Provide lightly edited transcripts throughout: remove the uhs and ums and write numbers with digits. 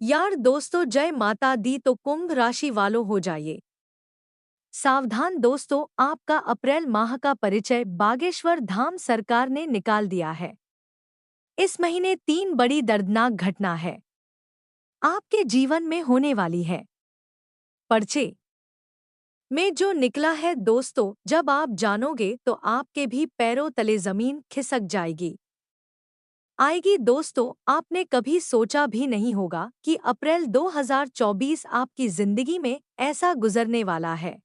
यार दोस्तों, जय माता दी। तो कुंभ राशि वालों हो जाइए सावधान दोस्तों, आपका अप्रैल माह का परिचय बागेश्वर धाम सरकार ने निकाल दिया है। इस महीने 3 बड़ी दर्दनाक घटना है आपके जीवन में होने वाली है। पर्चे में जो निकला है दोस्तों, जब आप जानोगे तो आपके भी पैरों तले जमीन खिसक जाएगी। आएगी दोस्तों, आपने कभी सोचा भी नहीं होगा कि अप्रैल 2024 आपकी जिंदगी में ऐसा गुजरने वाला है।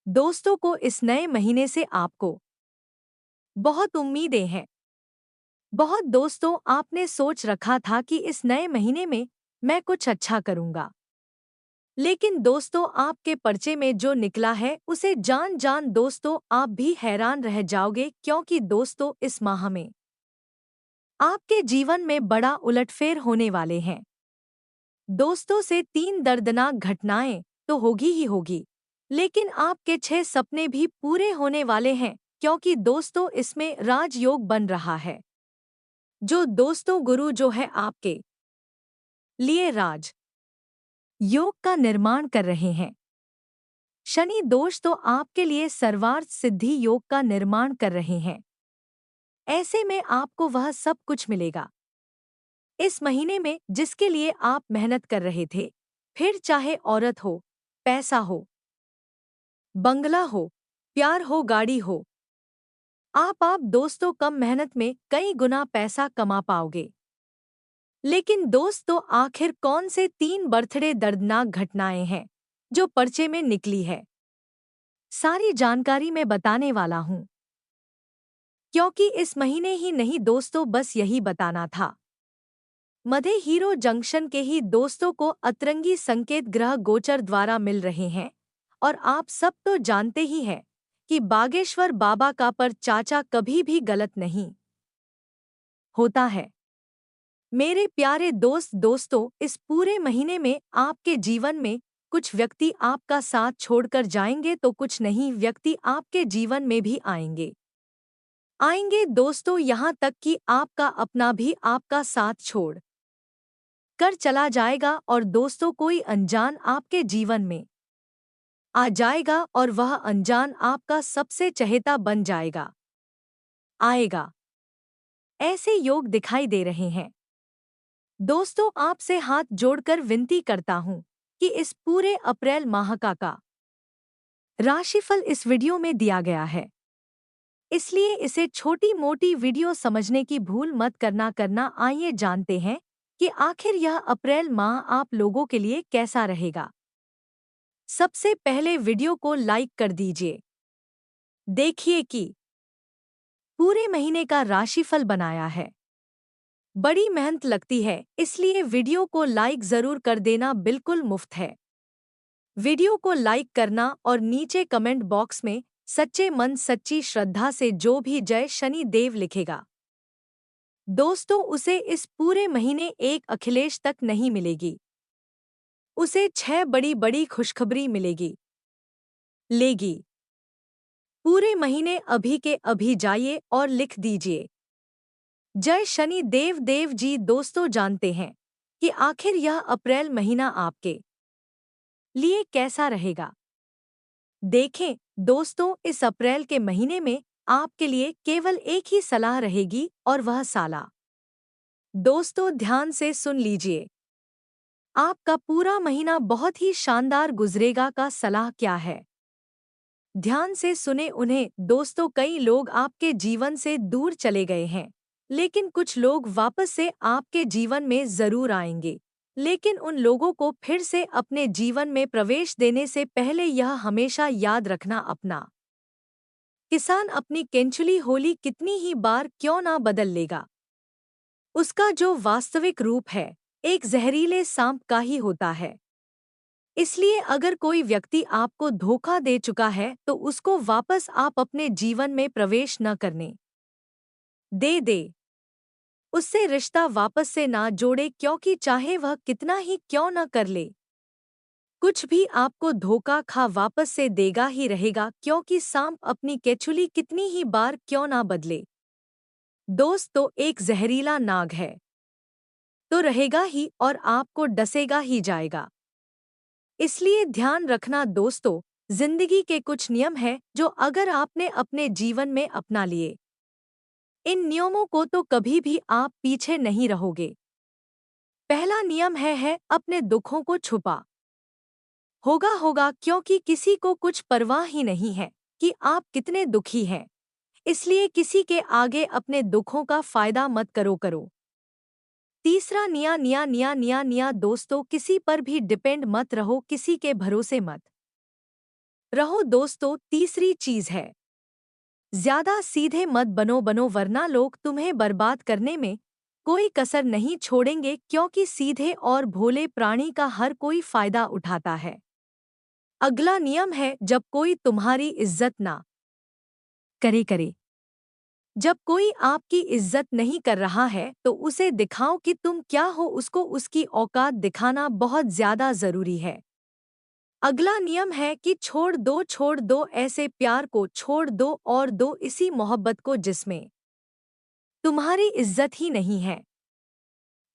दोस्तों को इस नए महीने से आपको बहुत उम्मीदें हैं। बहुत दोस्तों, आपने सोच रखा था कि इस नए महीने में मैं कुछ अच्छा करूंगा। लेकिन दोस्तों, आपके पर्चे में जो निकला है उसे जान जान दोस्तों आप भी हैरान रह जाओगे, क्योंकि दोस्तों इस माह में आपके जीवन में बड़ा उलटफेर होने वाले हैं। दोस्तों से 3 दर्दनाक घटनाएं तो होगी ही होगी, लेकिन आपके 6 सपने भी पूरे होने वाले हैं, क्योंकि दोस्तों इसमें राजयोग बन रहा है। जो दोस्तों गुरु जो है आपके लिए राज योग का निर्माण कर रहे हैं। शनि दोष तो आपके लिए सर्वार्थ सिद्धि योग का निर्माण कर रहे हैं। ऐसे में आपको वह सब कुछ मिलेगा इस महीने में जिसके लिए आप मेहनत कर रहे थे। फिर चाहे औरत हो, पैसा हो, बंगला हो, प्यार हो, गाड़ी हो, आप दोस्तों कम मेहनत में कई गुना पैसा कमा पाओगे। लेकिन दोस्तों, आखिर कौन से 3 बर्थडे दर्दनाक घटनाएं हैं जो पर्चे में निकली है? सारी जानकारी मैं बताने वाला हूं, क्योंकि इस महीने ही नहीं दोस्तों, बस यही बताना था। मध्य हीरो जंक्शन के ही दोस्तों को अतरंगी संकेत ग्रह गोचर द्वारा मिल रहे हैं। और आप सब तो जानते ही हैं कि बागेश्वर बाबा का पर चाचा कभी भी गलत नहीं होता है। मेरे प्यारे दोस्तों, इस पूरे महीने में आपके जीवन में कुछ व्यक्ति आपका साथ छोड़कर जाएंगे तो कुछ नहीं व्यक्ति आपके जीवन में भी आएंगे दोस्तों, यहाँ तक कि आपका अपना भी आपका साथ छोड़ कर चला जाएगा। और दोस्तों, कोई अनजान आपके जीवन में आ जाएगा और वह अनजान आपका सबसे चहेता बन आएगा। ऐसे योग दिखाई दे रहे हैं। दोस्तों, आपसे हाथ जोड़कर विनती करता हूं कि इस पूरे अप्रैल माह का राशिफल इस वीडियो में दिया गया है, इसलिए इसे छोटी मोटी वीडियो समझने की भूल मत करना। आइए जानते हैं कि आखिर यह अप्रैल माह आप लोगों के लिए कैसा रहेगा। सबसे पहले वीडियो को लाइक कर दीजिए। देखिए कि पूरे महीने का राशिफल बनाया है। बड़ी मेहनत लगती है, इसलिए वीडियो को लाइक जरूर कर देना, बिल्कुल मुफ्त है। वीडियो को लाइक करना और नीचे कमेंट बॉक्स में सच्चे मन सच्ची श्रद्धा से जो भी जय शनि देव लिखेगा दोस्तों, उसे इस पूरे महीने एक अखिलेश तक नहीं मिलेगी। उसे 6 बड़ी बड़ी खुशखबरी मिलेगी लेगी। पूरे महीने अभी के अभी जाइए और लिख दीजिए जय शनि देव जी। दोस्तों, जानते हैं कि आखिर यह अप्रैल महीना आपके लिए कैसा रहेगा। देखें दोस्तों, इस अप्रैल के महीने में आपके लिए केवल एक ही सलाह रहेगी और वह साला दोस्तों ध्यान से सुन लीजिए। आपका पूरा महीना बहुत ही शानदार गुजरेगा का सलाह क्या है, ध्यान से सुने उन्हें दोस्तों। कई लोग आपके जीवन से दूर चले गए हैं, लेकिन कुछ लोग वापस से आपके जीवन में जरूर आएंगे। लेकिन उन लोगों को फिर से अपने जीवन में प्रवेश देने से पहले यह हमेशा याद रखना, अपना किसान अपनी केंचुली होली कितनी ही बार क्यों ना बदल लेगा, उसका जो वास्तविक रूप है एक जहरीले सांप का ही होता है। इसलिए अगर कोई व्यक्ति आपको धोखा दे चुका है तो उसको वापस आप अपने जीवन में प्रवेश न करने दे उससे रिश्ता वापस से ना जोड़े, क्योंकि चाहे वह कितना ही क्यों न कर ले, कुछ भी आपको धोखा खा वापस से देगा ही रहेगा, क्योंकि सांप अपनी केचुली कितनी ही बार क्यों ना बदले। दोस्त तो एक जहरीला नाग है। तो रहेगा ही और आपको डसेगा ही जाएगा। इसलिए ध्यान रखना दोस्तों, जिंदगी के कुछ नियम हैं जो अगर आपने अपने जीवन में अपना लिए, इन नियमों को तो कभी भी आप पीछे नहीं रहोगे। पहला नियम है अपने दुखों को छुपा। होगा होगा क्योंकि किसी को कुछ परवाह ही नहीं है कि आप कितने दुखी हैं। इसलिए किसी के आगे अपने दुखों का फायदा मत करो। तीसरा निया निया निया निया निया दोस्तों, किसी पर भी डिपेंड मत रहो, किसी के भरोसे मत रहो दोस्तों। तीसरी चीज है, ज्यादा सीधे मत बनो वरना लोग तुम्हें बर्बाद करने में कोई कसर नहीं छोड़ेंगे, क्योंकि सीधे और भोले प्राणी का हर कोई फायदा उठाता है। अगला नियम है, जब कोई तुम्हारी इज्जत ना करे, जब कोई आपकी इज्जत नहीं कर रहा है तो उसे दिखाओ कि तुम क्या हो, उसको उसकी औकात दिखाना बहुत ज्यादा जरूरी है। अगला नियम है कि छोड़ दो ऐसे प्यार को, छोड़ दो और दो इसी मोहब्बत को जिसमें तुम्हारी इज्जत ही नहीं है।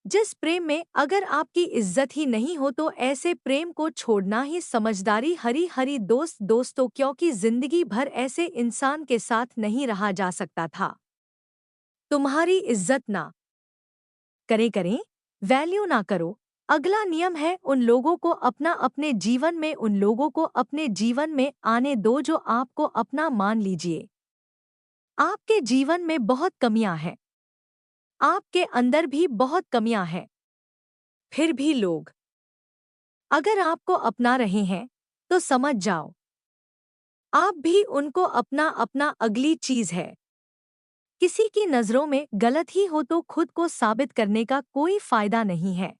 जिस प्रेम में अगर आपकी इज्जत ही नहीं हो तो ऐसे प्रेम को छोड़ना ही समझदारी। हरी हरी दोस्तों, क्योंकि जिंदगी भर ऐसे इंसान के साथ नहीं रहा जा सकता था। तुम्हारी इज्जत ना करें, वैल्यू ना करो। अगला नियम है, उन लोगों को अपने जीवन में, उन लोगों को अपने जीवन में आने दो जो आपको अपना मान लीजिए। आपके जीवन में बहुत कमियां हैं, आपके अंदर भी बहुत कमियां हैं, फिर भी लोग अगर आपको अपना रहे हैं तो समझ जाओ आप भी उनको अपना अगली चीज है, किसी की नजरों में गलत ही हो तो खुद को साबित करने का कोई फायदा नहीं है।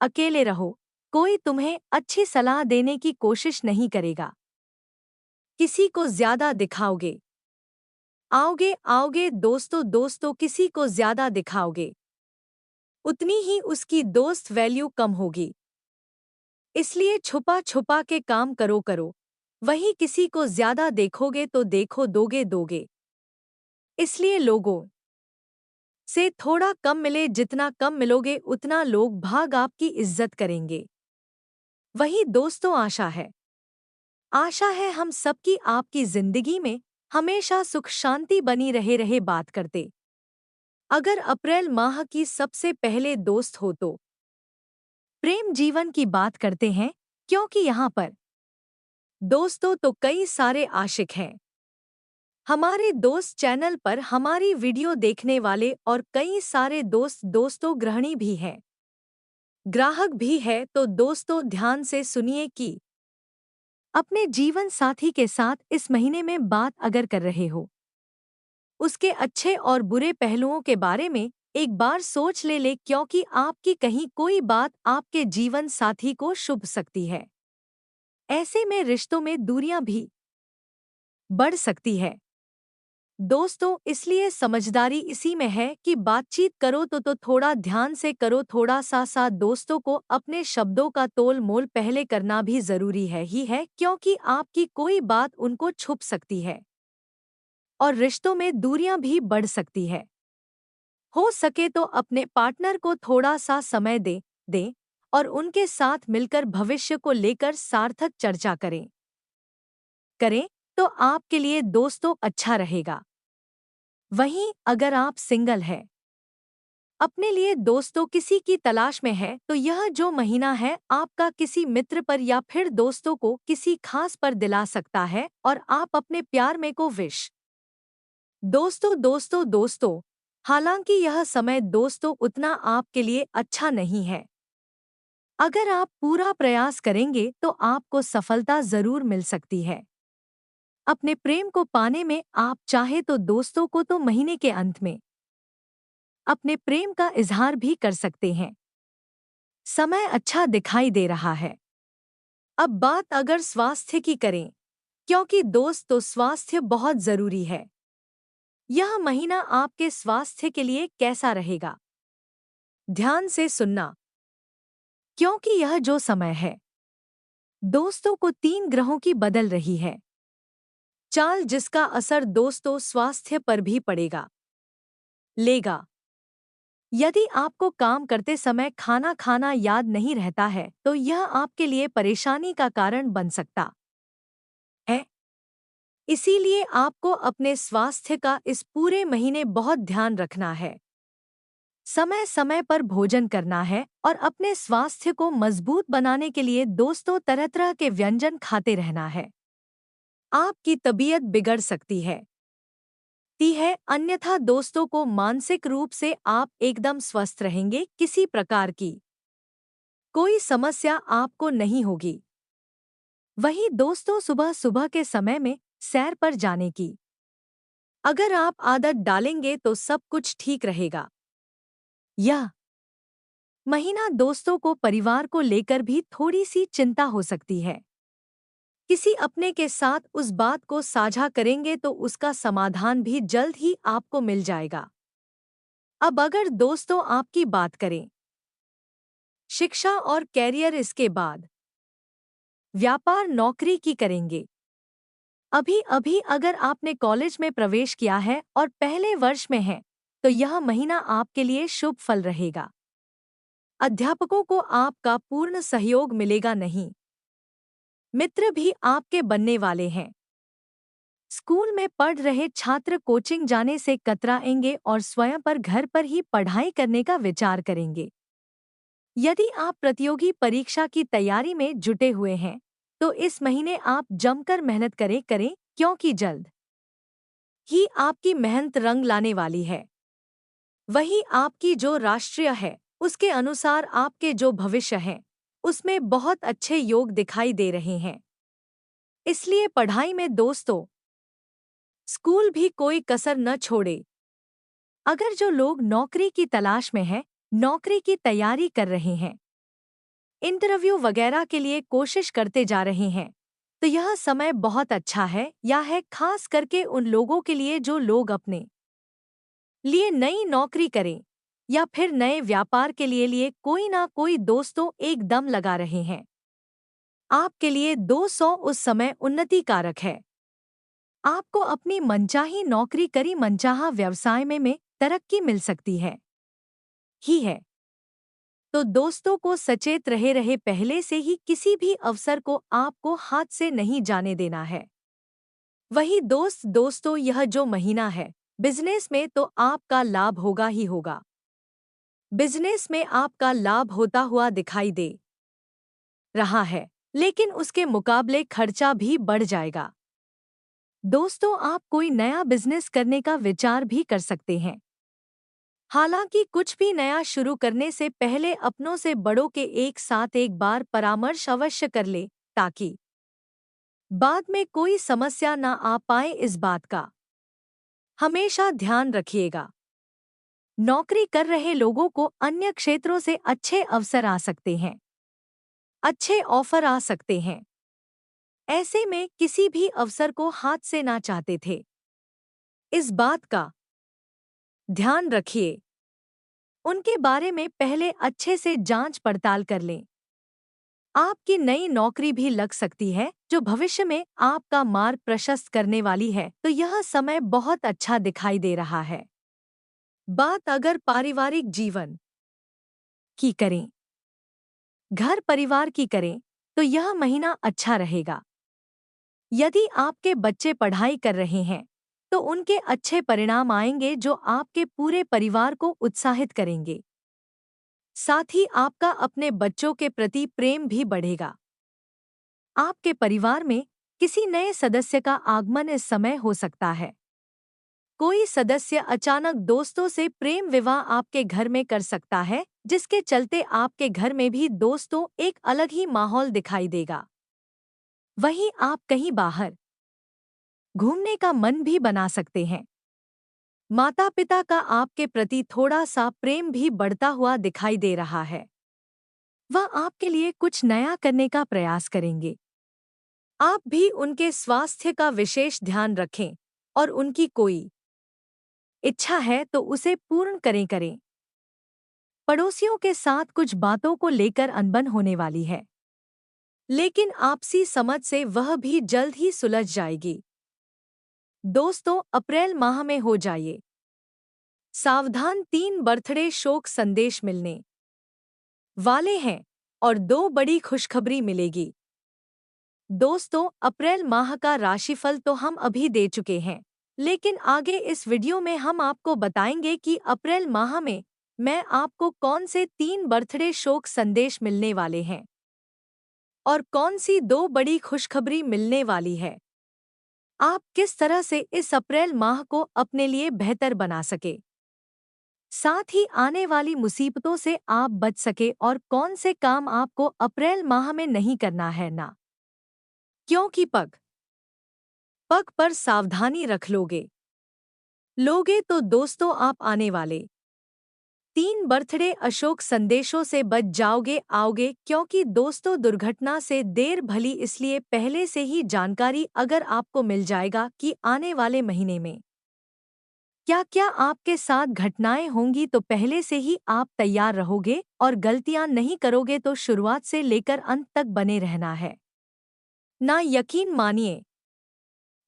अकेले रहो, कोई तुम्हें अच्छी सलाह देने की कोशिश नहीं करेगा। किसी को ज्यादा दिखाओगे, आओगे दोस्तों, किसी को ज्यादा दिखाओगे उतनी ही उसकी दोस्त वैल्यू कम होगी। इसलिए छुपा छुपा के काम करो। वही किसी को ज्यादा देखोगे तो दोगे। इसलिए लोगों से थोड़ा कम मिले, जितना कम मिलोगे उतना लोग भाग आपकी इज्जत करेंगे। वही दोस्तों आशा है हम सबकी आपकी जिंदगी में हमेशा सुख शांति बनी रहे बात करते। अगर अप्रैल माह की सबसे पहले दोस्त हो तो प्रेम जीवन की बात करते हैं, क्योंकि यहाँ पर दोस्तों तो कई सारे आशिक हैं। हमारे दोस्त चैनल पर हमारी वीडियो देखने वाले और कई सारे दोस्तों गृहिणी भी हैं, ग्राहक भी है। तो दोस्तों ध्यान से सुनिए कि अपने जीवन साथी के साथ इस महीने में बात अगर कर रहे हो, उसके अच्छे और बुरे पहलुओं के बारे में एक बार सोच ले, क्योंकि आपकी कहीं कोई बात आपके जीवन साथी को शुभ सकती है। ऐसे में रिश्तों में दूरियां भी बढ़ सकती है। दोस्तों इसलिए समझदारी इसी में है कि बातचीत करो तो थोड़ा ध्यान से करो, थोड़ा सा दोस्तों को अपने शब्दों का तोल मोल पहले करना भी जरूरी है, क्योंकि आपकी कोई बात उनको छुप सकती है और रिश्तों में दूरियां भी बढ़ सकती है। हो सके तो अपने पार्टनर को थोड़ा सा समय दें और उनके साथ मिलकर भविष्य को लेकर सार्थक चर्चा करें तो आपके लिए दोस्तों अच्छा रहेगा। वहीं अगर आप सिंगल हैं, अपने लिए दोस्तों किसी की तलाश में है, तो यह जो महीना है आपका किसी मित्र पर या फिर दोस्तों को किसी खास पर दिला सकता है और आप अपने प्यार में को विश दोस्तों। हालांकि यह समय दोस्तों उतना आपके लिए अच्छा नहीं है। अगर आप पूरा प्रयास करेंगे तो आपको सफलता जरूर मिल सकती है। अपने प्रेम को पाने में आप चाहे तो दोस्तों को तो महीने के अंत में अपने प्रेम का इजहार भी कर सकते हैं। समय अच्छा दिखाई दे रहा है। अब बात अगर स्वास्थ्य की करें, क्योंकि दोस्त तो स्वास्थ्य बहुत जरूरी है। यह महीना आपके स्वास्थ्य के लिए कैसा रहेगा, ध्यान से सुनना, क्योंकि यह जो समय है दोस्तों को 3 ग्रहों की बदल रही है चाल, जिसका असर दोस्तों स्वास्थ्य पर भी पड़ेगा लेगा। यदि आपको काम करते समय खाना खाना याद नहीं रहता है तो यह आपके लिए परेशानी का कारण बन सकता है। इसीलिए आपको अपने स्वास्थ्य का इस पूरे महीने बहुत ध्यान रखना है। समय समय पर भोजन करना है और अपने स्वास्थ्य को मजबूत बनाने के लिए दोस्तों तरह तरह के व्यंजन खाते रहना है। आपकी तबीयत बिगड़ सकती है अन्यथा दोस्तों को मानसिक रूप से आप एकदम स्वस्थ रहेंगे, किसी प्रकार की कोई समस्या आपको नहीं होगी। वहीं दोस्तों सुबह सुबह के समय में सैर पर जाने की अगर आप आदत डालेंगे तो सब कुछ ठीक रहेगा। यह महीना दोस्तों को परिवार को लेकर भी थोड़ी सी चिंता हो सकती है। किसी अपने के साथ उस बात को साझा करेंगे तो उसका समाधान भी जल्द ही आपको मिल जाएगा। अब अगर दोस्तों आपकी बात करें शिक्षा और कैरियर, इसके बाद व्यापार नौकरी की करेंगे। अभी अभी अगर आपने कॉलेज में प्रवेश किया है और पहले वर्ष में है तो यह महीना आपके लिए शुभ फल रहेगा। अध्यापकों को आपका पूर्ण सहयोग मिलेगा नहीं। मित्र भी आपके बनने वाले हैं। स्कूल में पढ़ रहे छात्र कोचिंग जाने से कतराएंगे और स्वयं पर घर पर ही पढ़ाई करने का विचार करेंगे। यदि आप प्रतियोगी परीक्षा की तैयारी में जुटे हुए हैं तो इस महीने आप जमकर मेहनत करें क्योंकि जल्द ही आपकी मेहनत रंग लाने वाली है। वही आपकी जो राष्ट्रीय है उसके अनुसार आपके जो भविष्य हैं उसमें बहुत अच्छे योग दिखाई दे रहे हैं। इसलिए पढ़ाई में दोस्तों स्कूल भी कोई कसर न छोड़े। अगर जो लोग नौकरी की तलाश में हैं, नौकरी की तैयारी कर रहे हैं, इंटरव्यू वगैरह के लिए कोशिश करते जा रहे हैं तो यह समय बहुत अच्छा है या है, खास करके उन लोगों के लिए जो लोग अपने लिए नई नौकरी करें या फिर नए व्यापार के लिए कोई ना कोई दोस्तों एकदम लगा रहे हैं। आपके लिए 200 उस समय उन्नति कारक है। आपको अपनी मनचाही नौकरी करी मनचाहा व्यवसाय में तरक्की मिल सकती है। तो दोस्तों को सचेत रहे पहले से ही किसी भी अवसर को आपको हाथ से नहीं जाने देना है। वही दोस्तों यह जो महीना है बिजनेस में तो आपका लाभ होगा ही होगा। बिजनेस में आपका लाभ होता हुआ दिखाई दे रहा है, लेकिन उसके मुकाबले खर्चा भी बढ़ जाएगा। दोस्तों आप कोई नया बिजनेस करने का विचार भी कर सकते हैं। हालांकि कुछ भी नया शुरू करने से पहले अपनों से बड़ों के एक साथ एक बार परामर्श अवश्य कर ले ताकि बाद में कोई समस्या ना आ पाए। इस बात का हमेशा ध्यान रखिएगा। नौकरी कर रहे लोगों को अन्य क्षेत्रों से अच्छे अवसर आ सकते हैं, अच्छे ऑफर आ सकते हैं। ऐसे में किसी भी अवसर को हाथ से ना चाहते थे। इस बात का ध्यान रखिए। उनके बारे में पहले अच्छे से जांच पड़ताल कर लें। आपकी नई नौकरी भी लग सकती है जो भविष्य में आपका मार्ग प्रशस्त करने वाली है, तो यह समय बहुत अच्छा दिखाई दे रहा है। बात अगर पारिवारिक जीवन की करें, घर परिवार की करें, तो यह महीना अच्छा रहेगा। यदि आपके बच्चे पढ़ाई कर रहे हैं तो उनके अच्छे परिणाम आएंगे जो आपके पूरे परिवार को उत्साहित करेंगे। साथ ही आपका अपने बच्चों के प्रति प्रेम भी बढ़ेगा। आपके परिवार में किसी नए सदस्य का आगमन इस समय हो सकता है। कोई सदस्य अचानक दोस्तों से प्रेम विवाह आपके घर में कर सकता है, जिसके चलते आपके घर में भी दोस्तों एक अलग ही माहौल दिखाई देगा। वहीं आप कहीं बाहर घूमने का मन भी बना सकते हैं। माता पिता का आपके प्रति थोड़ा सा प्रेम भी बढ़ता हुआ दिखाई दे रहा है। वह आपके लिए कुछ नया करने का प्रयास करेंगे। आप भी उनके स्वास्थ्य का विशेष ध्यान रखें और उनकी कोई इच्छा है तो उसे पूर्ण करें। पड़ोसियों के साथ कुछ बातों को लेकर अनबन होने वाली है, लेकिन आपसी समझ से वह भी जल्द ही सुलझ जाएगी। दोस्तों अप्रैल माह में हो जाइए सावधान, 3 बर्थडे शोक संदेश मिलने वाले हैं और 2 बड़ी खुशखबरी मिलेगी। दोस्तों, अप्रैल माह का राशिफल तो हम अभी दे चुके हैं, लेकिन आगे इस वीडियो में हम आपको बताएंगे कि अप्रैल माह में मैं आपको कौन से 3 बर्थडे शोक संदेश मिलने वाले हैं और कौन सी 2 बड़ी खुशखबरी मिलने वाली है। आप किस तरह से इस अप्रैल माह को अपने लिए बेहतर बना सके, साथ ही आने वाली मुसीबतों से आप बच सके और कौन से काम आपको अप्रैल माह में नहीं करना है ना, क्योंकि पग पग पर सावधानी रख लोगे तो दोस्तों आप आने वाले 3 बर्थडे अशोक संदेशों से बच जाओगे आओगे, क्योंकि दोस्तों दुर्घटना से देर भली, इसलिए पहले से ही जानकारी अगर आपको मिल जाएगा कि आने वाले महीने में क्या क्या आपके साथ घटनाएं होंगी, तो पहले से ही आप तैयार रहोगे और गलतियां नहीं करोगे, तो शुरुआत से लेकर अंत तक बने रहना है ना। यकीन मानिए,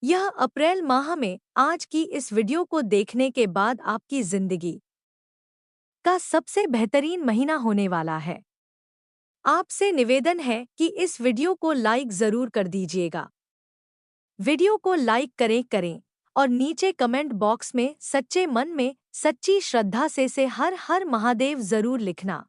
यह अप्रैल माह में आज की इस वीडियो को देखने के बाद आपकी जिंदगी का सबसे बेहतरीन महीना होने वाला है। आपसे निवेदन है कि इस वीडियो को लाइक जरूर कर दीजिएगा। वीडियो को लाइक करें और नीचे कमेंट बॉक्स में सच्चे मन में सच्ची श्रद्धा से हर हर महादेव जरूर लिखना।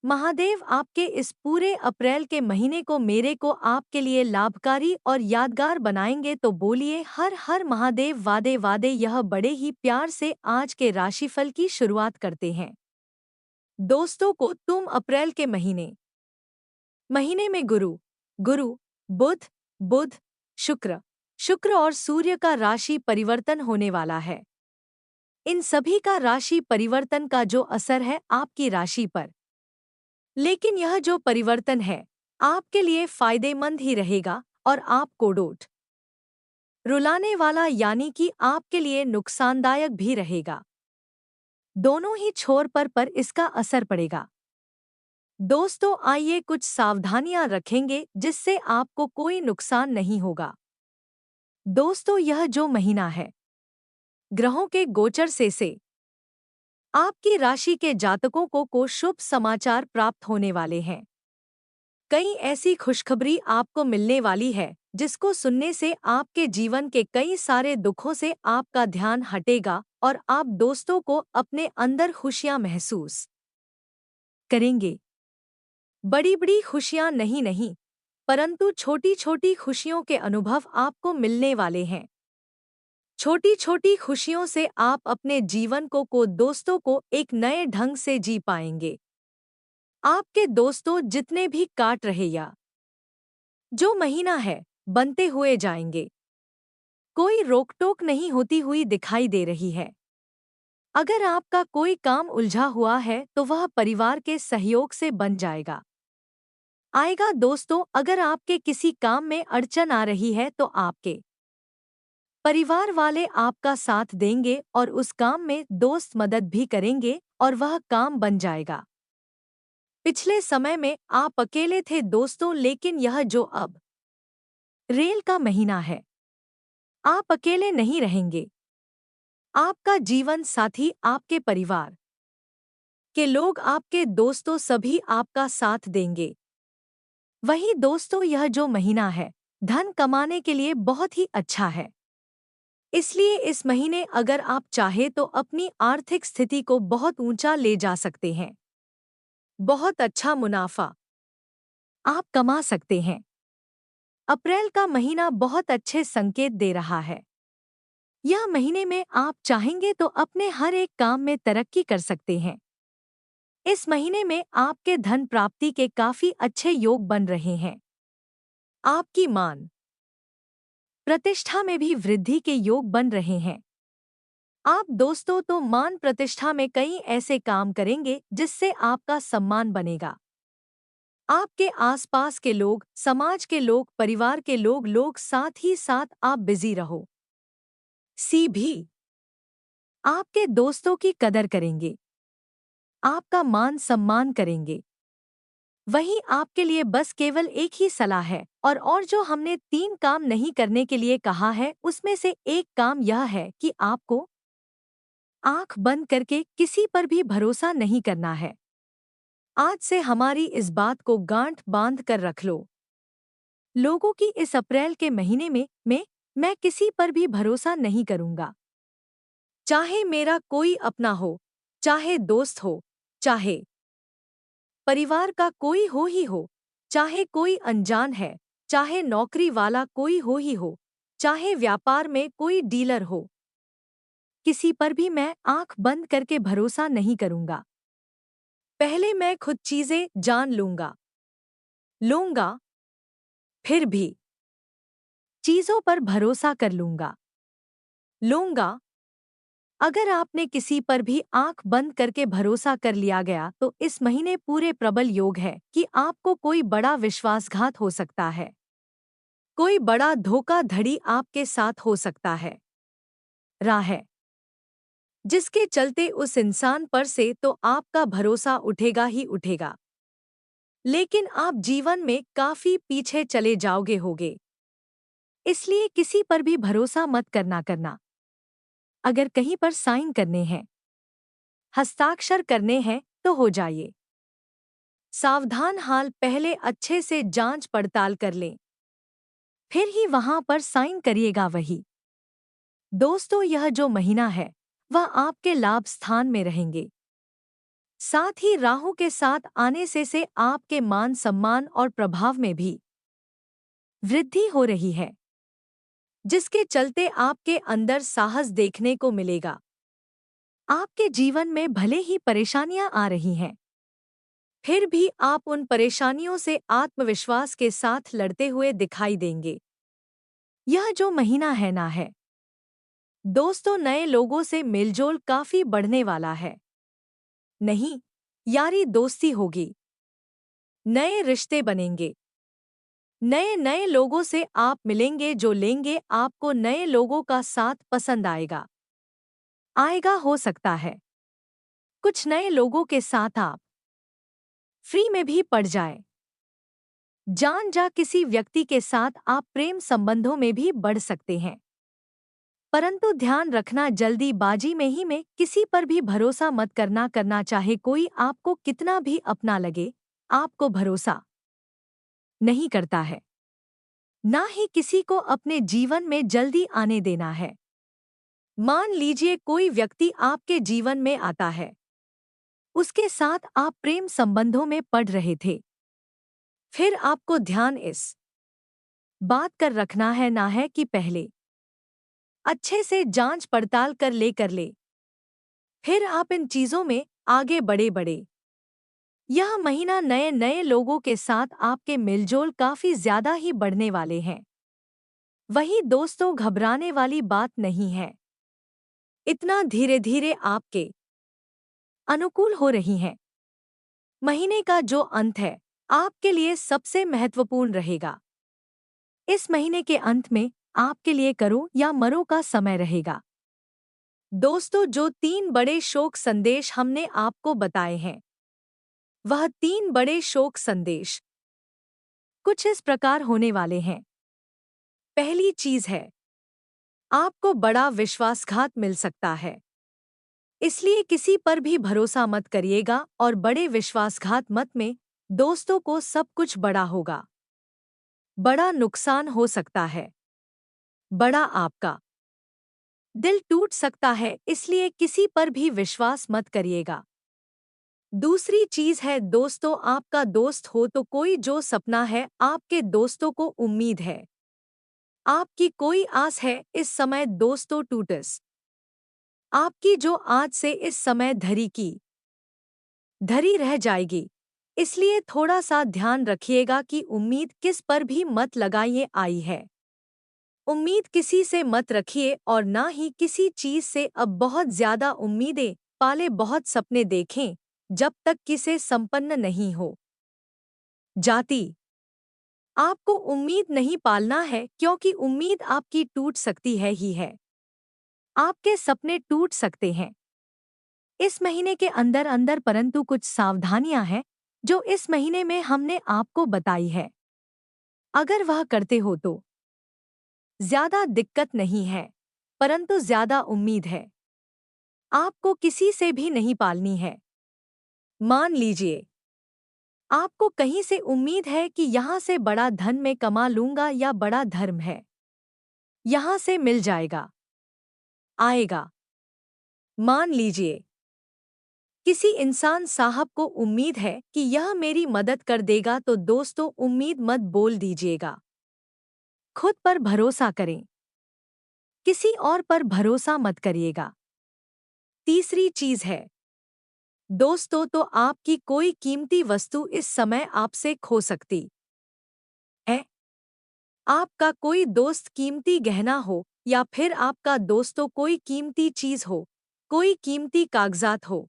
महादेव आपके इस पूरे अप्रैल के महीने को मेरे को आपके लिए लाभकारी और यादगार बनाएंगे, तो बोलिए हर हर महादेव। वादे वादे यह बड़े ही प्यार से आज के राशिफल की शुरुआत करते हैं। दोस्तों को तुम अप्रैल के महीने में गुरु बुध बुध शुक्र और सूर्य का राशि परिवर्तन होने वाला है। इन सभी का राशि परिवर्तन का जो असर है आपकी राशि पर, लेकिन यह जो परिवर्तन है आपके लिए फायदेमंद ही रहेगा और आपको डोट रुलाने वाला यानी कि आपके लिए नुकसानदायक भी रहेगा। दोनों ही छोर पर इसका असर पड़ेगा। दोस्तों आइए कुछ सावधानियां रखेंगे जिससे आपको कोई नुकसान नहीं होगा। दोस्तों यह जो महीना है ग्रहों के गोचर से आपकी राशि के जातकों को शुभ समाचार प्राप्त होने वाले हैं। कई ऐसी खुशखबरी आपको मिलने वाली है जिसको सुनने से आपके जीवन के कई सारे दुखों से आपका ध्यान हटेगा और आप दोस्तों को अपने अंदर खुशियां महसूस करेंगे। बड़ी बड़ी खुशियां नहीं, परंतु छोटी छोटी खुशियों के अनुभव आपको मिलने वाले हैं। छोटी छोटी खुशियों से आप अपने जीवन को दोस्तों को एक नए ढंग से जी पाएंगे। आपके दोस्तों जितने भी काट रहे या जो महीना है बनते हुए जाएंगे। कोई रोक-टोक नहीं होती हुई दिखाई दे रही है। अगर आपका कोई काम उलझा हुआ है तो वह परिवार के सहयोग से बन आएगा। दोस्तों अगर आपके किसी काम में अड़चन आ रही है तो आपके परिवार वाले आपका साथ देंगे और उस काम में दोस्त मदद भी करेंगे और वह काम बन जाएगा। पिछले समय में आप अकेले थे दोस्तों, लेकिन यह जो अब रेल का महीना है आप अकेले नहीं रहेंगे। आपका जीवन साथी, आपके परिवार के लोग, आपके दोस्तों सभी आपका साथ देंगे। वही दोस्तों यह जो महीना है धन कमाने के लिए बहुत ही अच्छा है। इसलिए इस महीने अगर आप चाहे तो अपनी आर्थिक स्थिति को बहुत ऊंचा ले जा सकते हैं। बहुत अच्छा मुनाफा आप कमा सकते हैं। अप्रैल का महीना बहुत अच्छे संकेत दे रहा है। यह महीने में आप चाहेंगे तो अपने हर एक काम में तरक्की कर सकते हैं। इस महीने में आपके धन प्राप्ति के काफी अच्छे योग बन रहे हैं। आपकी मान प्रतिष्ठा में भी वृद्धि के योग बन रहे हैं। आप दोस्तों तो मान प्रतिष्ठा में कई ऐसे काम करेंगे जिससे आपका सम्मान बनेगा। आपके आसपास के लोग, समाज के लोग, परिवार के लोग साथ ही साथ आप बिजी रहो भी आपके दोस्तों की कदर करेंगे, आपका मान सम्मान करेंगे। वहीं आपके लिए बस केवल एक ही सलाह है और जो हमने 3 काम नहीं करने के लिए कहा है उसमें से एक काम यह है कि आपको आंख बंद करके किसी पर भी भरोसा नहीं करना है। आज से हमारी इस बात को गांठ बांध कर रख लो। लोगों की इस अप्रैल के महीने में मैं किसी पर भी भरोसा नहीं करूंगा। चाहे मेरा कोई अपना हो, चाहे दोस्त हो, चाहे परिवार का कोई हो ही हो, चाहे कोई अनजान है, चाहे नौकरी वाला कोई हो ही हो, चाहे व्यापार में कोई डीलर हो, किसी पर भी मैं आंख बंद करके भरोसा नहीं करूंगा। पहले मैं खुद चीजें जान लूंगा, फिर भी चीजों पर भरोसा कर लूंगा। अगर आपने किसी पर भी आंख बंद करके भरोसा कर लिया गया तो इस महीने पूरे प्रबल योग है कि आपको कोई बड़ा विश्वासघात हो सकता है। कोई बड़ा धोखाधड़ी आपके साथ हो सकता है। रहा है जिसके चलते उस इंसान पर से तो आपका भरोसा उठेगा ही उठेगा, लेकिन आप जीवन में काफी पीछे चले जाओगे होगे। इसलिए किसी पर भी भरोसा मत करना। अगर कहीं पर साइन करने हैं, हस्ताक्षर करने हैं तो हो जाइए सावधान। हाल पहले अच्छे से जांच पड़ताल कर लें, फिर ही वहां पर साइन करिएगा। वही दोस्तों, यह जो महीना है वह आपके लाभ स्थान में रहेंगे। साथ ही राहु के साथ आने से आपके मान सम्मान और प्रभाव में भी वृद्धि हो रही है, जिसके चलते आपके अंदर साहस देखने को मिलेगा। आपके जीवन में भले ही परेशानियां आ रही हैं, फिर भी आप उन परेशानियों से आत्मविश्वास के साथ लड़ते हुए दिखाई देंगे। यह जो महीना है ना है दोस्तों, नए लोगों से मेलजोल काफी बढ़ने वाला है। नहीं, यारी दोस्ती होगी, नए रिश्ते बनेंगे, नए नए लोगों से आप मिलेंगे। जो लेंगे आपको नए लोगों का साथ पसंद आएगा। हो सकता है कुछ नए लोगों के साथ आप फ्री में भी पड़ जाए। किसी व्यक्ति के साथ आप प्रेम संबंधों में भी बढ़ सकते हैं, परंतु ध्यान रखना जल्दीबाजी में किसी पर भी भरोसा मत करना। चाहे कोई आपको कितना भी अपना लगे, आपको भरोसा नहीं करता है। ना ही किसी को अपने जीवन में जल्दी आने देना है। मान लीजिए कोई व्यक्ति आपके जीवन में आता है, उसके साथ आप प्रेम संबंधों में पड़ रहे थे, फिर आपको ध्यान इस बात कर रखना है ना है कि पहले अच्छे से जांच पड़ताल कर ले, फिर आप इन चीजों में आगे बड़े। यह महीना नए नए लोगों के साथ आपके मिलजोल काफी ज्यादा ही बढ़ने वाले हैं। वही दोस्तों, घबराने वाली बात नहीं है। इतना धीरे धीरे आपके अनुकूल हो रही हैं। महीने का जो अंत है आपके लिए सबसे महत्वपूर्ण रहेगा। इस महीने के अंत में आपके लिए करो या मरो का समय रहेगा। दोस्तों, जो 3 बड़े शोक संदेश हमने आपको बताए हैं, वह 3 बड़े शोक संदेश कुछ इस प्रकार होने वाले हैं। पहली चीज है, आपको बड़ा विश्वासघात मिल सकता है, इसलिए किसी पर भी भरोसा मत करिएगा। और बड़े विश्वासघात मत में दोस्तों को सब कुछ बड़ा होगा, बड़ा नुकसान हो सकता है, बड़ा आपका दिल टूट सकता है, इसलिए किसी पर भी विश्वास मत करिएगा। दूसरी चीज है दोस्तों, आपका दोस्त हो तो कोई जो सपना है आपके दोस्तों को उम्मीद है, आपकी कोई आस है, इस समय दोस्तों टूटस आपकी जो आज से इस समय धरी रह जाएगी। इसलिए थोड़ा सा ध्यान रखिएगा कि उम्मीद किस पर भी मत लगाइए। आई है उम्मीद किसी से मत रखिए और ना ही किसी चीज से अब बहुत ज्यादा उम्मीदें पाले। बहुत सपने देखें जब तक किसे संपन्न नहीं हो जाती। आपको उम्मीद नहीं पालना है, क्योंकि उम्मीद आपकी टूट सकती है ही है। आपके सपने टूट सकते हैं इस महीने के अंदर अंदर, परंतु कुछ सावधानियां हैं जो इस महीने में हमने आपको बताई है। अगर वह करते हो तो ज्यादा दिक्कत नहीं है, परंतु ज्यादा उम्मीद है। आपको किसी से भी नहीं पालनी है। मान लीजिए आपको कहीं से उम्मीद है कि यहाँ से बड़ा धन मैं कमा लूंगा या बड़ा धर्म है, यहाँ से मिल जाएगा, आएगा। मान लीजिए किसी इंसान साहब को उम्मीद है कि यह मेरी मदद कर देगा, तो दोस्तों उम्मीद मत बोल दीजिएगा। खुद पर भरोसा करें, किसी और पर भरोसा मत करिएगा। तीसरी चीज है दोस्तों, तो आपकी कोई कीमती वस्तु इस समय आपसे खो सकती है। आपका कोई दोस्त कीमती गहना हो या फिर आपका दोस्तों कोई कीमती चीज हो, कोई कीमती कागजात हो,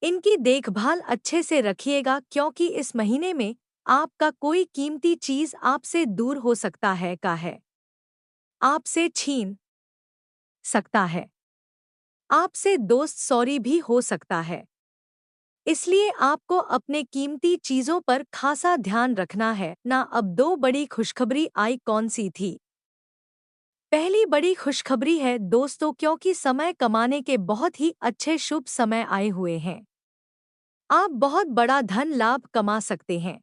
इनकी देखभाल अच्छे से रखिएगा, क्योंकि इस महीने में आपका कोई कीमती चीज आपसे दूर हो सकता है, आपसे छीन सकता है, आपसे दोस्त सॉरी भी हो सकता है। इसलिए आपको अपने कीमती चीजों पर खासा ध्यान रखना है ना। अब दो बड़ी खुशखबरी आई, कौन सी थी? पहली बड़ी खुशखबरी है दोस्तों, क्योंकि समय कमाने के बहुत ही अच्छे शुभ समय आए हुए हैं। आप बहुत बड़ा धन लाभ कमा सकते हैं,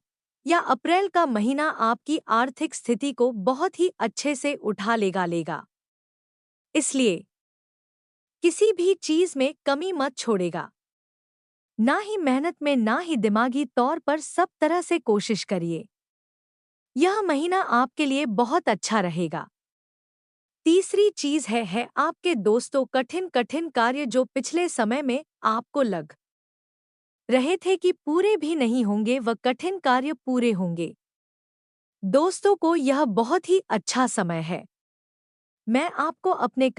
या अप्रैल का महीना आपकी आर्थिक स्थिति को बहुत ही अच्छे से उठा लेगा। इसलिए किसी भी चीज में कमी मत छोड़ेगा, ना ही मेहनत में ना ही दिमागी तौर पर, सब तरह से कोशिश करिए। यह महीना आपके लिए बहुत अच्छा रहेगा। तीसरी चीज है आपके दोस्तों कठिन कठिन कार्य जो पिछले समय में आपको लग रहे थे कि पूरे भी नहीं होंगे, वह कठिन कार्य पूरे होंगे। दोस्तों को यह बहुत ही अच्छा समय है। मैं आपको अपने